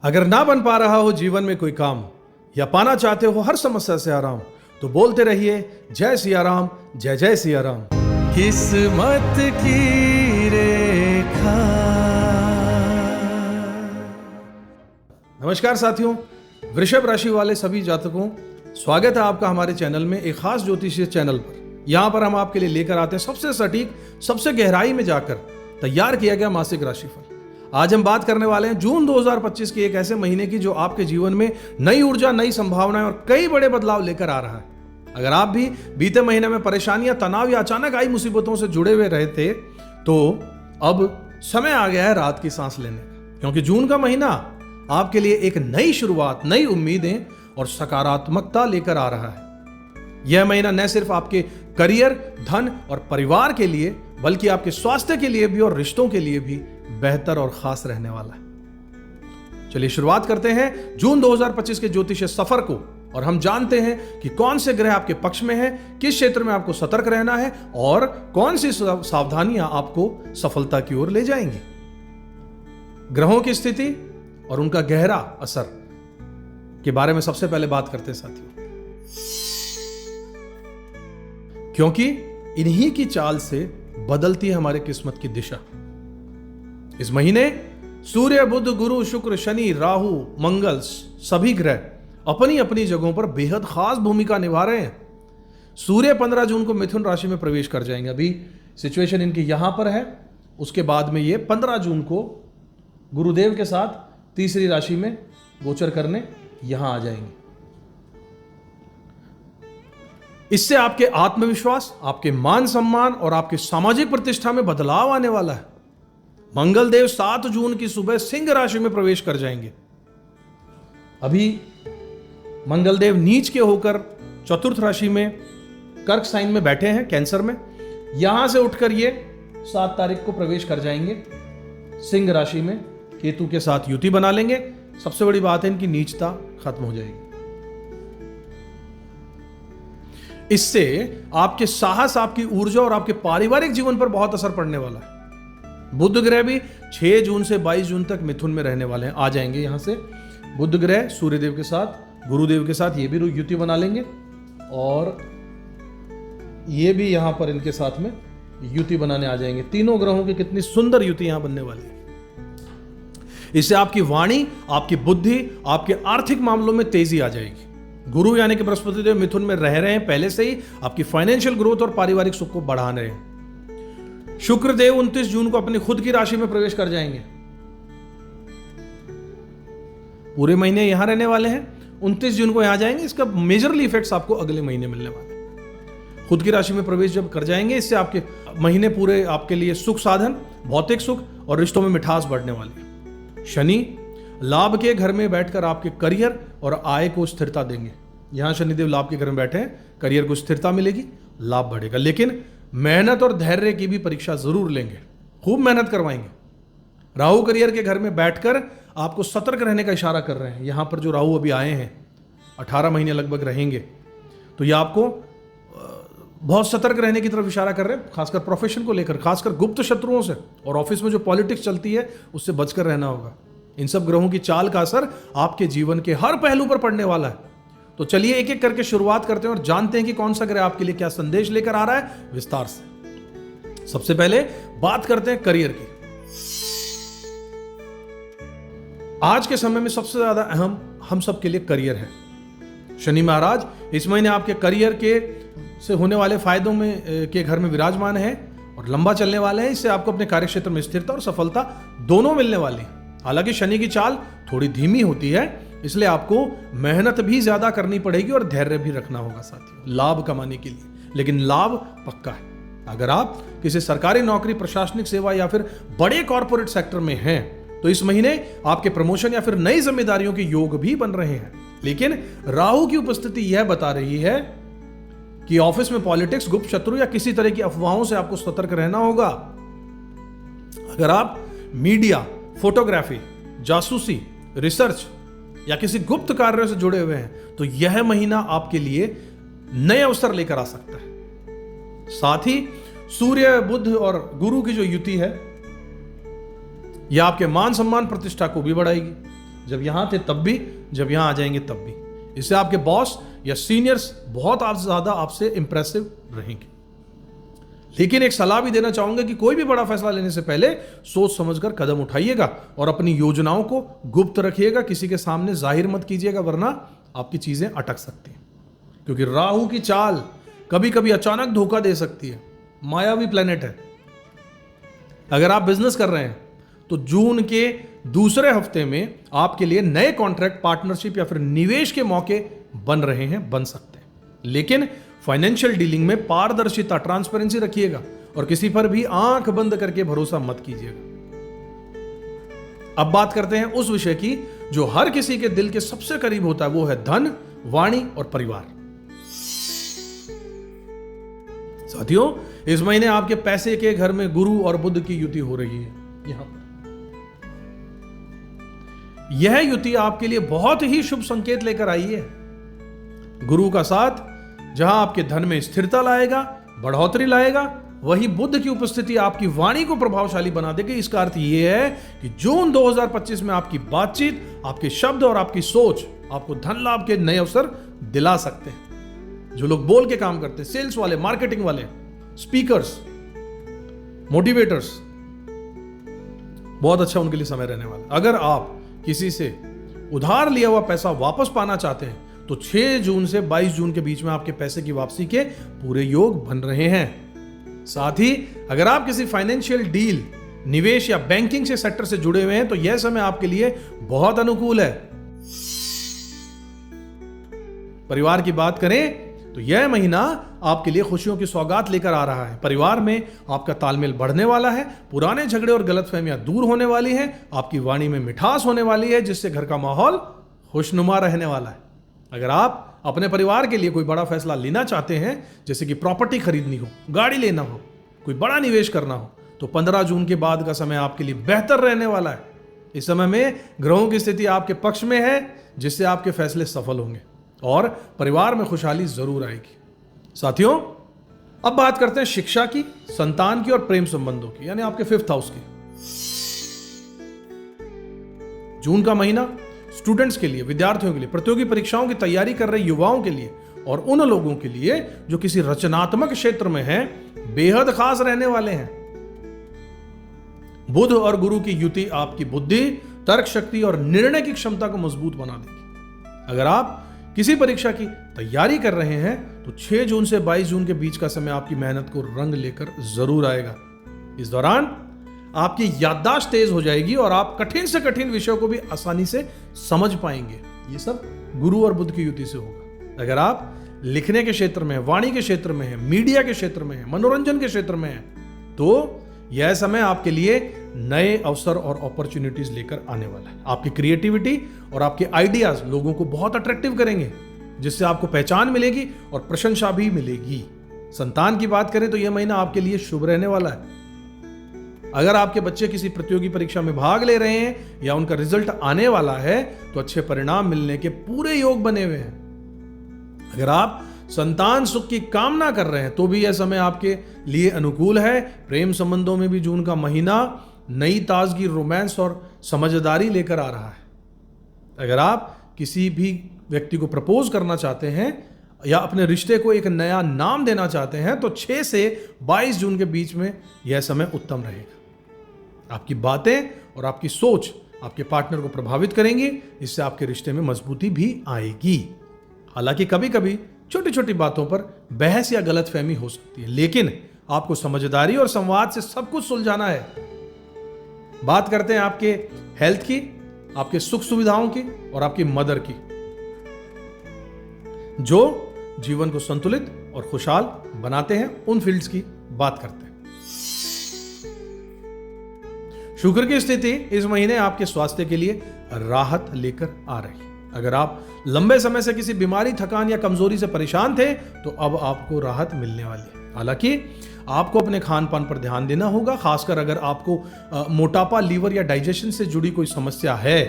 अगर ना बन पा रहा हो जीवन में कोई काम या पाना चाहते हो हर समस्या से आराम, तो बोलते रहिए जय सिया राम, जय जय सिया राम। किस्मत की रेखा। नमस्कार साथियों, वृषभ राशि वाले सभी जातकों, स्वागत है आपका हमारे चैनल में, एक खास ज्योतिषीय चैनल पर। यहां पर हम आपके लिए लेकर आते हैं सबसे सटीक, सबसे गहराई में जाकर तैयार किया गया मासिक राशिफल। आज हम बात करने वाले हैं जून 2025 के एक ऐसे महीने की जो आपके जीवन में नई ऊर्जा, नई संभावनाएं और कई बड़े बदलाव लेकर आ रहा है। अगर आप भी बीते महीने में परेशानियां, तनाव या अचानक आई मुसीबतों से जुड़े हुए रहे थे, तो अब समय आ गया है राहत की सांस लेने का, क्योंकि जून का महीना आपके लिए एक नई शुरुआत, नई उम्मीदें और सकारात्मकता लेकर आ रहा है। यह महीना न सिर्फ आपके करियर, धन और परिवार के लिए, बल्कि आपके स्वास्थ्य के लिए भी और रिश्तों के लिए भी बेहतर और खास रहने वाला है। चलिए शुरुआत करते हैं जून 2025 के ज्योतिषीय सफर को, और हम जानते हैं कि कौन से ग्रह आपके पक्ष में हैं, किस क्षेत्र में आपको सतर्क रहना है और कौन सी सावधानियां आपको सफलता की ओर ले जाएंगी। ग्रहों की स्थिति और उनका गहरा असर के बारे में सबसे पहले बात करते हैं साथियों, क्योंकि इन्हीं की चाल से बदलती है हमारे किस्मत की दिशा। इस महीने सूर्य, बुध, गुरु, शुक्र, शनि, राहु, मंगल सभी ग्रह अपनी अपनी जगहों पर बेहद खास भूमिका निभा रहे हैं। सूर्य 15 जून को मिथुन राशि में प्रवेश कर जाएंगे। अभी सिचुएशन इनकी यहां पर है, उसके बाद में ये 15 जून को गुरुदेव के साथ तीसरी राशि में गोचर करने यहां आ जाएंगे। इससे आपके आत्मविश्वास, आपके मान सम्मान और आपके सामाजिक प्रतिष्ठा में बदलाव आने वाला है। मंगल देव 7 जून की सुबह सिंह राशि में प्रवेश कर जाएंगे। अभी मंगल देव नीच के होकर चतुर्थ राशि में कर्क साइन में बैठे हैं, कैंसर में। यहां से उठकर ये 7 तारीख को प्रवेश कर जाएंगे सिंह राशि में, केतु के साथ युति बना लेंगे। सबसे बड़ी बात है, इनकी नीचता खत्म हो जाएगी। इससे आपके साहस, आपकी ऊर्जा और आपके पारिवारिक जीवन पर बहुत असर पड़ने वाला है। बुध ग्रह भी 6 जून से 22 जून तक मिथुन में रहने वाले हैं, आ जाएंगे यहां से। बुध ग्रह सूर्यदेव के साथ, गुरुदेव के साथ ये भी युति बना लेंगे, और ये भी यहां पर इनके साथ में युति बनाने आ जाएंगे। तीनों ग्रहों की कितनी सुंदर युति यहां बनने वाली है। इससे आपकी वाणी, आपकी बुद्धि, आपके आर्थिक मामलों में तेजी आ जाएगी। गुरु यानी कि बृहस्पति देव मिथुन में रह रहे हैं पहले से ही, आपकी फाइनेंशियल ग्रोथ और पारिवारिक सुख को बढ़ा रहे हैं। शुक्र देव 29 जून को अपनी खुद की राशि में प्रवेश कर जाएंगे। पूरे महीने यहां रहने वाले हैं, 29 जून को यहां जाएंगे। इसका मेजरली इफेक्ट्स आपको अगले महीने मिलने वाले हैं। खुद की राशि में प्रवेश जब कर जाएंगे, इससे आपके महीने पूरे आपके लिए सुख साधन, भौतिक सुख और रिश्तों में मिठास बढ़ने वाली है। शनि लाभ के घर में बैठकर आपके करियर और आय को स्थिरता देंगे। यहां शनिदेव लाभ के घर में बैठे हैं, करियर को स्थिरता मिलेगी, लाभ बढ़ेगा। लेकिन मेहनत और धैर्य की भी परीक्षा जरूर लेंगे, खूब मेहनत करवाएंगे। राहु करियर के घर में बैठकर आपको सतर्क रहने का इशारा कर रहे हैं। यहां पर जो राहु अभी आए हैं, 18 महीने लगभग रहेंगे, तो ये आपको बहुत सतर्क रहने की तरफ इशारा कर रहे हैं, खासकर प्रोफेशन को लेकर, खासकर गुप्त शत्रुओं से और ऑफिस में जो पॉलिटिक्स चलती है उससे बचकर रहना होगा। इन सब ग्रहों की चाल का असर आपके जीवन के हर पहलू पर पड़ने वाला है। तो चलिए एक एक करके शुरुआत करते हैं और जानते हैं कि कौन सा ग्रह आपके लिए क्या संदेश लेकर आ रहा है विस्तार से। सबसे पहले बात करते हैं करियर की। आज के समय में सबसे ज्यादा अहम हम सबके लिए करियर है। शनि महाराज इस महीने आपके करियर के से होने वाले फायदों में के घर में विराजमान है और लंबा चलने वाले हैं। इससे आपको अपने कार्यक्षेत्र में स्थिरता और सफलता दोनों मिलने वाली है। हालांकि शनि की चाल थोड़ी धीमी होती है, इसलिए आपको मेहनत भी ज्यादा करनी पड़ेगी और धैर्य भी रखना होगा साथियों, लाभ कमाने के लिए। लेकिन लाभ पक्का है। अगर आप किसी सरकारी नौकरी, प्रशासनिक सेवा या फिर बड़े कॉर्पोरेट सेक्टर में हैं, तो इस महीने आपके प्रमोशन या फिर नई जिम्मेदारियों के योग भी बन रहे हैं। लेकिन राहु की उपस्थिति यह बता रही है कि ऑफिस में पॉलिटिक्स, गुप्त शत्रु या किसी तरह की अफवाहों से आपको सतर्क रहना होगा। अगर आप मीडिया, फोटोग्राफी, जासूसी, रिसर्च या किसी गुप्त कार्यों से जुड़े हुए हैं, तो यह महीना आपके लिए नए अवसर लेकर आ सकता है। साथ ही सूर्य, बुध और गुरु की जो युति है, यह आपके मान सम्मान, प्रतिष्ठा को भी बढ़ाएगी। जब यहां थे तब भी, जब यहां आ जाएंगे तब भी। इससे आपके बॉस या सीनियर्स बहुत ज्यादा आपसे इंप्रेसिव रहेंगे। लेकिन एक सलाह भी देना चाहूंगा कि कोई भी बड़ा फैसला लेने से पहले सोच समझकर कदम उठाइएगा और अपनी योजनाओं को गुप्त रखिएगा, किसी के सामने जाहिर मत कीजिएगा, वरना आपकी चीजें अटक सकती हैं। क्योंकि राहु की चाल कभी कभी अचानक धोखा दे सकती है, मायावी प्लेनेट है। अगर आप बिजनेस कर रहे हैं तो जून के दूसरे हफ्ते में आपके लिए नए कॉन्ट्रैक्ट, पार्टनरशिप या फिर निवेश के मौके बन रहे हैं, बन सकते हैं। लेकिन फाइनेंशियल डीलिंग में पारदर्शिता, ट्रांसपेरेंसी रखिएगा और किसी पर भी आंख बंद करके भरोसा मत कीजिएगा। अब बात करते हैं उस विषय की जो हर किसी के दिल के सबसे करीब होता है, वो है धन, वाणी और परिवार। साथियों, इस महीने आपके पैसे के घर में गुरु और बुध की युति हो रही है। यहां पर यह युति आपके लिए बहुत ही शुभ संकेत लेकर आई है। गुरु का साथ जहां आपके धन में स्थिरता लाएगा, बढ़ोतरी लाएगा, वही बुध की उपस्थिति आपकी वाणी को प्रभावशाली बना देगी। इसका अर्थ यह है कि जून 2025 में आपकी बातचीत, आपके शब्द और आपकी सोच आपको धन लाभ के नए अवसर दिला सकते हैं। जो लोग बोल के काम करते हैं, सेल्स वाले, मार्केटिंग वाले, स्पीकर्स, मोटिवेटर्स, बहुत अच्छा उनके लिए समय रहने वाला। अगर आप किसी से उधार लिया हुआ पैसा वापस पाना चाहते हैं तो 6 जून से 22 जून के बीच में आपके पैसे की वापसी के पूरे योग बन रहे हैं। साथ ही अगर आप किसी फाइनेंशियल डील, निवेश या बैंकिंग से सेक्टर से जुड़े हुए हैं तो यह समय आपके लिए बहुत अनुकूल है। परिवार की बात करें तो यह महीना आपके लिए खुशियों की सौगात लेकर आ रहा है। परिवार में आपका तालमेल बढ़ने वाला है, पुराने झगड़े और गलतफहमियां दूर होने वाली हैं, आपकी वाणी में मिठास होने वाली है, जिससे घर का माहौल खुशनुमा रहने वाला है। अगर आप अपने परिवार के लिए कोई बड़ा फैसला लेना चाहते हैं, जैसे कि प्रॉपर्टी खरीदनी हो, गाड़ी लेना हो, कोई बड़ा निवेश करना हो, तो 15 जून के बाद का समय आपके लिए बेहतर रहने वाला है। इस समय में ग्रहों की स्थिति आपके पक्ष में है, जिससे आपके फैसले सफल होंगे और परिवार में खुशहाली जरूर आएगी। साथियों, अब बात करते हैं शिक्षा की, संतान की और प्रेम संबंधों की, यानी आपके 5th हाउस की। जून का महीना स्टूडेंट्स के लिए, विद्यार्थियों के लिए, प्रतियोगी परीक्षाओं की तैयारी कर रहे युवाओं के लिए और उन लोगों के लिए जो किसी रचनात्मक क्षेत्र में हैं, बेहद खास रहने वाले हैं। बुध और गुरु की युति आपकी बुद्धि, तर्क शक्ति और निर्णय की क्षमता को मजबूत बना देगी। अगर आप किसी परीक्षा की तैयारी कर रहे हैं तो 6 जून से 22 जून के बीच का समय आपकी मेहनत को रंग लेकर जरूर आएगा। इस दौरान आपकी याददाश्त तेज हो जाएगी और आप कठिन से कठिन विषयों को भी आसानी से समझ पाएंगे। ये सब गुरु और बुध की युति से होगा। अगर आप लिखने के क्षेत्र में, वाणी के क्षेत्र में है, मीडिया के क्षेत्र में है, मनोरंजन के क्षेत्र में है, तो यह समय आपके लिए नए अवसर और अपॉर्चुनिटीज लेकर आने वाला है। आपकी क्रिएटिविटी और आपके आइडियाज लोगों को बहुत अट्रैक्टिव करेंगे, जिससे आपको पहचान मिलेगी और प्रशंसा भी मिलेगी। संतान की बात करें तो यह महीना आपके लिए शुभ रहने वाला है। अगर आपके बच्चे किसी प्रतियोगी परीक्षा में भाग ले रहे हैं या उनका रिजल्ट आने वाला है तो अच्छे परिणाम मिलने के पूरे योग बने हुए हैं। अगर आप संतान सुख की कामना कर रहे हैं तो भी यह समय आपके लिए अनुकूल है। प्रेम संबंधों में भी जून का महीना नई ताजगी, रोमांस और समझदारी लेकर आ रहा है। अगर आप किसी भी व्यक्ति को प्रपोज करना चाहते हैं या अपने रिश्ते को एक नया नाम देना चाहते हैं तो 6 से 22 जून के बीच में यह समय उत्तम रहेगा। आपकी बातें और आपकी सोच आपके पार्टनर को प्रभावित करेंगी, इससे आपके रिश्ते में मजबूती भी आएगी। हालांकि कभी कभी छोटी छोटी बातों पर बहस या गलतफहमी हो सकती है, लेकिन आपको समझदारी और संवाद से सब कुछ सुलझाना है। बात करते हैं आपके हेल्थ की, आपके सुख सुविधाओं की और आपकी मदर की, जो जीवन को संतुलित और खुशहाल बनाते हैं। उन फील्ड्स की बात करते हैं। शुक्र की स्थिति इस महीने आपके स्वास्थ्य के लिए राहत लेकर आ रही है। अगर आप लंबे समय से किसी बीमारी, थकान या कमजोरी से परेशान थे तो अब आपको राहत मिलने वाली है। हालांकि आपको अपने खान पान पर ध्यान देना होगा, खासकर अगर आपको मोटापा, लीवर या डाइजेशन से जुड़ी कोई समस्या है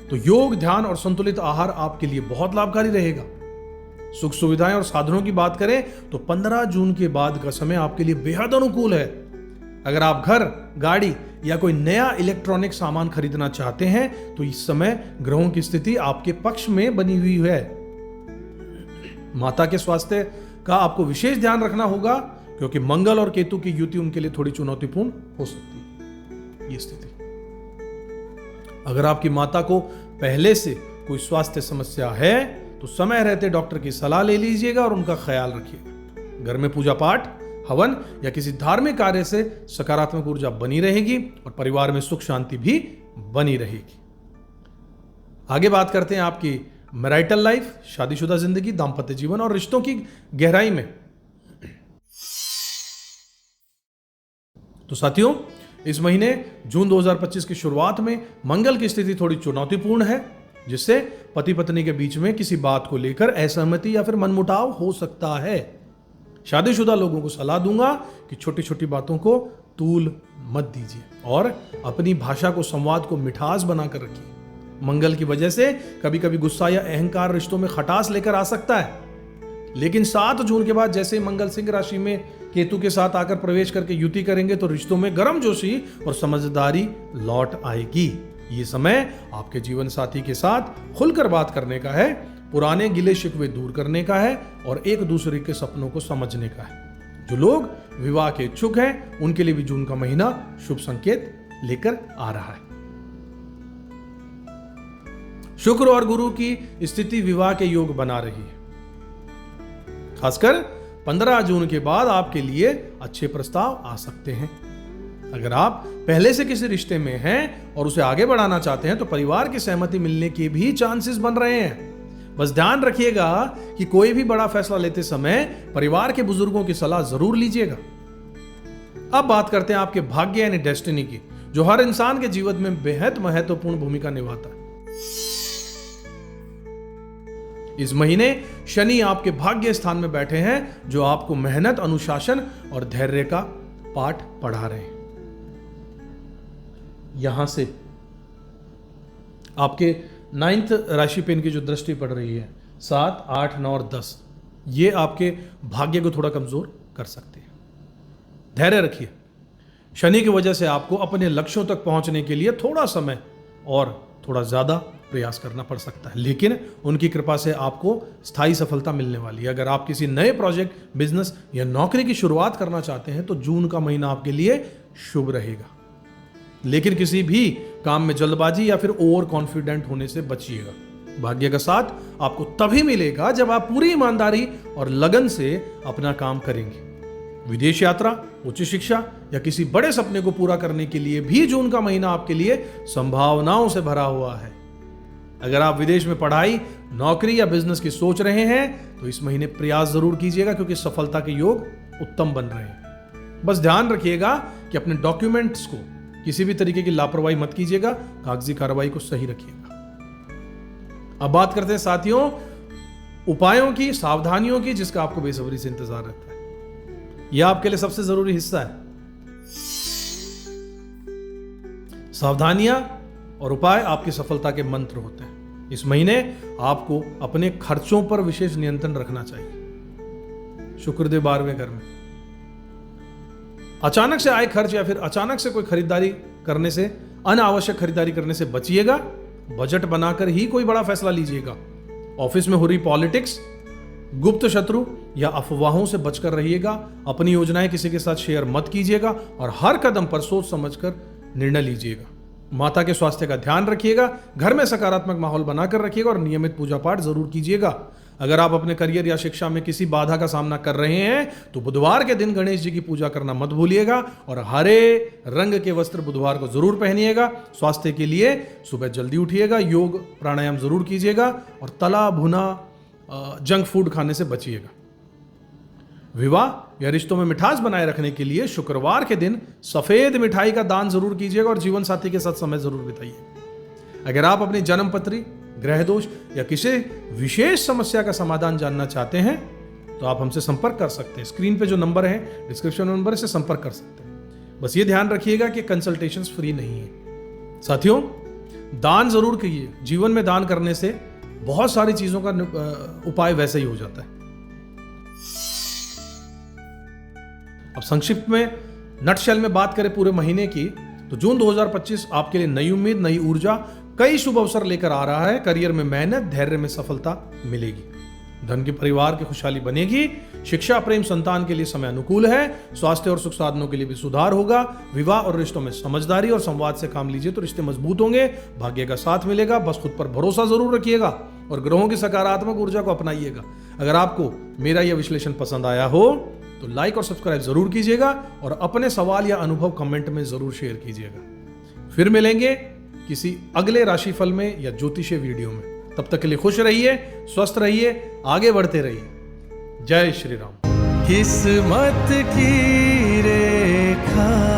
तो योग, ध्यान और संतुलित आहार आपके लिए बहुत लाभकारी रहेगा। सुख सुविधाएं और साधनों की बात करें तो 15 जून के बाद का समय आपके लिए बेहद अनुकूल है। अगर आप घर, गाड़ी या कोई नया इलेक्ट्रॉनिक सामान खरीदना चाहते हैं तो इस समय ग्रहों की स्थिति आपके पक्ष में बनी हुई है। माता के स्वास्थ्य का आपको विशेष ध्यान रखना होगा क्योंकि मंगल और केतु की युति उनके लिए थोड़ी चुनौतीपूर्ण हो सकती है ये स्थिति। अगर आपकी माता को पहले से कोई स्वास्थ्य समस्या है तो समय रहते डॉक्टर की सलाह ले लीजिएगा और उनका ख्याल रखिएगा। घर में पूजा पाठ, हवन या किसी धार्मिक कार्य से सकारात्मक ऊर्जा बनी रहेगी और परिवार में सुख शांति भी बनी रहेगी। आगे बात करते हैं आपकी मैरिटल लाइफ, शादीशुदा जिंदगी, दाम्पत्य जीवन और रिश्तों की गहराई में। तो साथियों, इस महीने जून 2025 की शुरुआत में मंगल की स्थिति थोड़ी चुनौतीपूर्ण है, जिससे पति पत्नी के बीच में किसी बात को लेकर असहमति या फिर मनमुटाव हो सकता है। शादीशुदा लोगों को सलाह दूंगा कि छोटी छोटी बातों को तूल मत दीजिए और अपनी भाषा को, संवाद को मिठास बनाकर रखिए। मंगल की वजह से कभी कभी गुस्सा या अहंकार रिश्तों में खटास लेकर आ सकता है, लेकिन 7 जून के बाद जैसे मंगल सिंह राशि में केतु के साथ आकर प्रवेश करके युति करेंगे तो रिश्तों में गर्मजोशी और समझदारी लौट आएगी। ये समय आपके जीवन साथी के साथ खुलकर बात करने का है, पुराने गिले शिकवे दूर करने का है और एक दूसरे के सपनों को समझने का है। जो लोग विवाह के इच्छुक हैं उनके लिए भी जून का महीना शुभ संकेत लेकर आ रहा है। शुक्र और गुरु की स्थिति विवाह के योग बना रही है। खासकर 15 जून के बाद आपके लिए अच्छे प्रस्ताव आ सकते हैं। अगर आप पहले से किसी रिश्ते में हैं और उसे आगे बढ़ाना चाहते हैं तो परिवार की सहमति मिलने के भी चांसेस बन रहे हैं। बस ध्यान रखिएगा कि कोई भी बड़ा फैसला लेते समय परिवार के बुजुर्गों की सलाह जरूर लीजिएगा। अब बात करते हैं आपके भाग्य यानी डेस्टिनी की, जो हर इंसान के जीवन में बेहद महत्वपूर्ण भूमिका निभाता है। इस महीने शनि आपके भाग्य स्थान में बैठे हैं, जो आपको मेहनत, अनुशासन और धैर्य का पाठ पढ़ा रहे हैं। यहां से आपके 9th राशि पे इनकी जो दृष्टि पड़ रही है 7, 8, 9 और 10, ये आपके भाग्य को थोड़ा कमजोर कर सकते हैं। धैर्य रखिए। शनि की वजह से आपको अपने लक्ष्यों तक पहुंचने के लिए थोड़ा समय और थोड़ा ज्यादा प्रयास करना पड़ सकता है, लेकिन उनकी कृपा से आपको स्थायी सफलता मिलने वाली है। अगर आप किसी नए प्रोजेक्ट, बिजनेस या नौकरी की शुरुआत करना चाहते हैं तो जून का महीना आपके लिए शुभ रहेगा, लेकिन किसी भी काम में जल्दबाजी या फिर ओवर कॉन्फिडेंट होने से बचिएगा। भाग्य का साथ आपको तभी मिलेगा जब आप पूरी ईमानदारी और लगन से अपना काम करेंगे। विदेश यात्रा, उच्च शिक्षा या किसी बड़े सपने को पूरा करने के लिए भी जून का महीना आपके लिए संभावनाओं से भरा हुआ है। अगर आप विदेश में पढ़ाई, नौकरी या बिजनेस की सोच रहे हैं तो इस महीने प्रयास जरूर कीजिएगा, क्योंकि सफलता के योग उत्तम बन रहे हैं। बस ध्यान रखिएगा कि अपने डॉक्यूमेंट्स को किसी भी तरीके की लापरवाही मत कीजिएगा, कागजी कार्रवाई को सही रखिएगा। अब बात करते हैं साथियों उपायों की, सावधानियों की, जिसका आपको बेसब्री से इंतजार रहता है। यह आपके लिए सबसे जरूरी हिस्सा है। सावधानियां और उपाय आपकी सफलता के मंत्र होते हैं। इस महीने आपको अपने खर्चों पर विशेष नियंत्रण रखना चाहिए। शुक्रदेव 12वें घर में अचानक से आए खर्च या फिर अचानक से कोई खरीदारी करने से, अनावश्यक खरीदारी करने से बचिएगा। बजट बनाकर ही कोई बड़ा फैसला लीजिएगा। ऑफिस में हो रही पॉलिटिक्स, गुप्त शत्रु या अफवाहों से बचकर रहिएगा। अपनी योजनाएं किसी के साथ शेयर मत कीजिएगा और हर कदम पर सोच समझकर निर्णय लीजिएगा। माता के स्वास्थ्य का ध्यान रखिएगा। घर में सकारात्मक माहौल बनाकर रखिएगा और नियमित पूजा पाठ जरूर कीजिएगा। अगर आप अपने करियर या शिक्षा में किसी बाधा का सामना कर रहे हैं तो बुधवार के दिन गणेश जी की पूजा करना मत भूलिएगा और हरे रंग के वस्त्र बुधवार को जरूर पहनिएगा। स्वास्थ्य के लिए सुबह जल्दी उठिएगा, योग प्राणायाम जरूर कीजिएगा और तला भुना जंक फूड खाने से बचिएगा। विवाह या रिश्तों में मिठास बनाए रखने के लिए शुक्रवार के दिन सफेद मिठाई का दान जरूर कीजिएगा और जीवन साथी के साथ समय जरूर बिताइए। अगर आप अपनी जन्म पत्री, ग्रह दोष या किसी विशेष समस्या का समाधान जानना चाहते हैं तो आप हमसे संपर्क कर सकते हैं। स्क्रीन पे जो नंबर है, डिस्क्रिप्शन नंबर से संपर्क कर सकते हैं। बस ये ध्यान रखिएगा कि कंसल्टेशंस फ्री नहीं है। साथियों, दान जरूर कीजिए। जीवन में दान करने से बहुत सारी चीजों का उपाय वैसे ही हो जाता है। अब संक्षिप्त में, नटशेल में बात करें पूरे महीने की, तो जून 2025 आपके लिए नई उम्मीद, नई ऊर्जा, कई शुभ अवसर लेकर आ रहा है। करियर में मेहनत, धैर्य में सफलता मिलेगी। धन के परिवार की खुशहाली बनेगी। शिक्षा, प्रेम, संतान के लिए समय अनुकूल है। स्वास्थ्य और सुख साधनों के लिए भी सुधार होगा। विवाह और रिश्तों में समझदारी और संवाद से काम लीजिए तो रिश्ते मजबूत होंगे। भाग्य का साथ मिलेगा। बस खुद पर भरोसा जरूर रखिएगा और ग्रहों की सकारात्मक ऊर्जा को अपनाइएगा। अगर आपको मेरा यह विश्लेषण पसंद आया हो तो लाइक और सब्सक्राइब जरूर कीजिएगा और अपने सवाल या अनुभव कमेंट में जरूर शेयर कीजिएगा। फिर मिलेंगे किसी अगले राशिफल में या ज्योतिषीय वीडियो में। तब तक के लिए खुश रहिए, स्वस्थ रहिए, आगे बढ़ते रहिए। जय श्री राम। किस्मत की रेखा